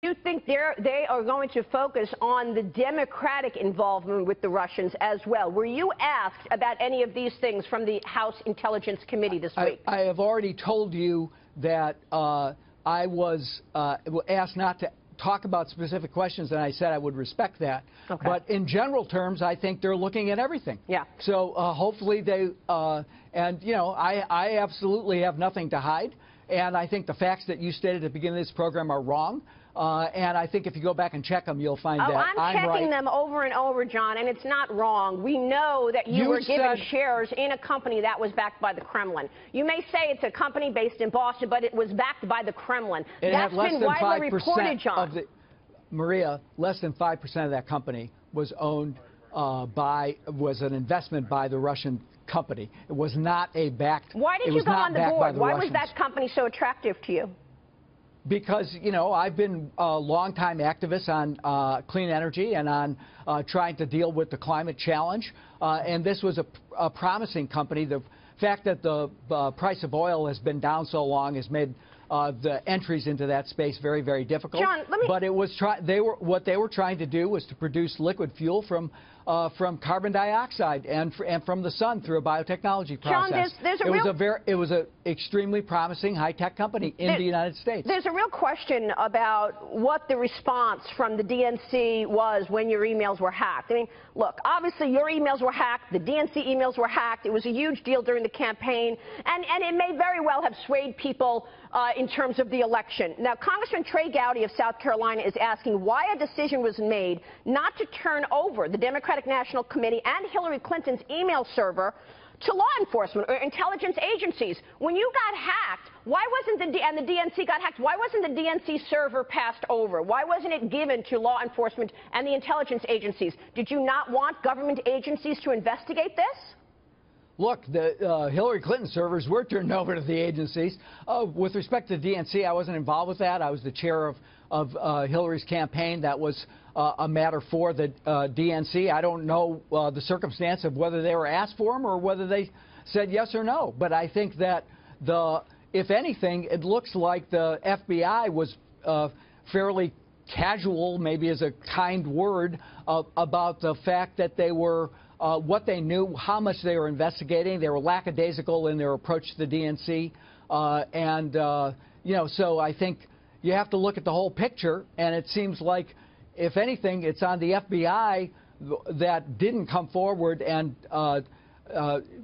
you think they are going to focus on the Democratic involvement with the Russians as well? Were you asked about any of these things from the House Intelligence Committee this week? I have already told you that I was asked not to talk about specific questions, and I said I would respect that. Okay. But in general terms, I think they're looking at everything. Yeah. So hopefully they, and you know, I absolutely have nothing to hide, and I think the facts that you stated at the beginning of this program are wrong. And I think if you go back and check them, you'll find that I'm checking right. them over and over, John, and it's not wrong. We know that you were given shares in a company that was backed by the Kremlin. You may say it's a company based in Boston, but it was backed by the Kremlin. That's been widely reported, John. Maria, less than 5% of that company was owned was an investment by the Russian company. It was not a backed. Why did you go on the board? Why was that company so attractive to you? Because, you know, I've been a longtime activist on clean energy and on trying to deal with the climate challenge. And this was a promising company. The fact that the price of oil has been down so long has made the entries into that space very, very difficult. John, but it was what they were trying to do was to produce liquid fuel from carbon dioxide and from the sun through a biotechnology process. John, it was an extremely promising high-tech company in the United States. There's a real question about what the response from the DNC was when your emails were hacked. I mean, look, obviously your emails were hacked, the DNC emails were hacked. It was a huge deal during the campaign, and it may very well have swayed people in terms of the election. Now, Congressman Trey Gowdy of South Carolina is asking why a decision was made not to turn over the Democratic National Committee and Hillary Clinton's email server to law enforcement or intelligence agencies. When you got hacked, why wasn't the DNC got hacked? Why wasn't the DNC server passed over? Why wasn't it given to law enforcement and the intelligence agencies? Did you not want government agencies to investigate this? Look, the Hillary Clinton servers were turned over to the agencies. With respect to the DNC, I wasn't involved with that. I was the chair of Hillary's campaign. That was a matter for the DNC. I don't know the circumstance of whether they were asked for them or whether they said yes or no. But I think that if anything, it looks like the FBI was fairly casual, maybe is a kind word, about the fact that they were what they knew, how much they were investigating. They were lackadaisical in their approach to the DNC. You know, so I think you have to look at the whole picture, and it seems like, if anything, it's on the FBI that didn't come forward and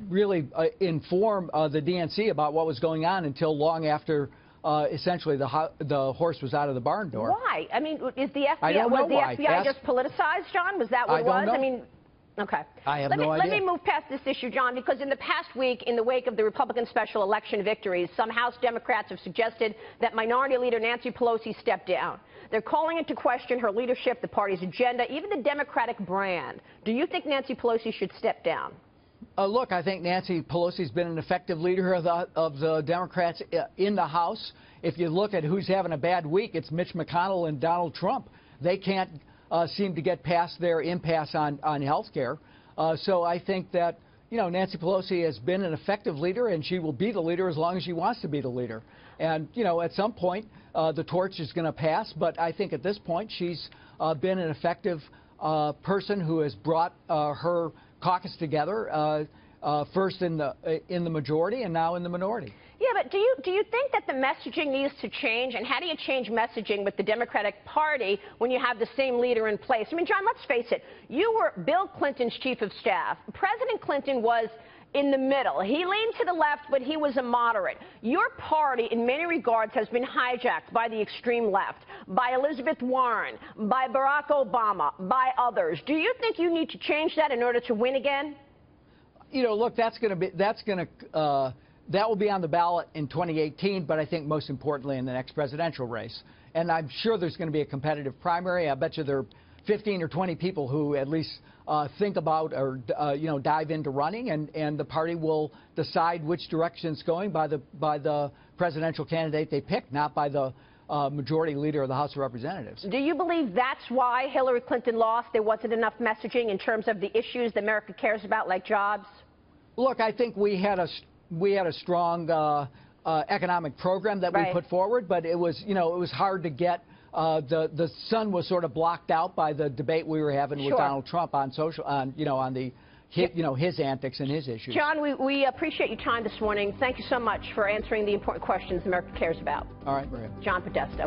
really inform the DNC about what was going on until long after essentially the horse was out of the barn door. Why? I mean, is the FBI, I don't know was the FBI just politicized, John? Was that what it was? I don't know. I mean, okay. I have no idea. Let me move past this issue, John, because in the past week, in the wake of the Republican special election victories, some House Democrats have suggested that Minority Leader Nancy Pelosi step down. They're calling into question her leadership, the party's agenda, even the Democratic brand. Do you think Nancy Pelosi should step down? Look, I think Nancy Pelosi's been an effective leader of the Democrats in the House. If you look at who's having a bad week, it's Mitch McConnell and Donald Trump. They can't seem to get past their impasse on health care. So I think that, you know, Nancy Pelosi has been an effective leader, and she will be the leader as long as she wants to be the leader. And, you know, at some point, the torch is going to pass. But I think at this point, she's been an effective person who has brought her caucus together, first in the majority and now in the minority. Yeah, but do you think that the messaging needs to change? And how do you change messaging with the Democratic Party when you have the same leader in place? I mean, John, let's face it. You were Bill Clinton's chief of staff. President Clinton was in the middle. He leaned to the left, but he was a moderate. Your party, in many regards, has been hijacked by the extreme left, by Elizabeth Warren, by Barack Obama, by others. Do you think you need to change that in order to win again? You know, look, that will be on the ballot in 2018, but I think most importantly in the next presidential race. And I'm sure there's going to be a competitive primary. I bet you there are 15 or 20 people who at least think about or, you know, dive into running, and the party will decide which direction it's going by the presidential candidate they pick, not by the majority leader of the House of Representatives. Do you believe that's why Hillary Clinton lost? There wasn't enough messaging in terms of the issues that America cares about, like jobs? Look, I think we had a strong economic program that we put forward, but it was, you know, it was hard to get the sun was sort of blocked out by the debate we were having with Donald Trump on his antics and his issues. John, we appreciate your time this morning. Thank you so much for answering the important questions America cares about. All right, Maria. John Podesta.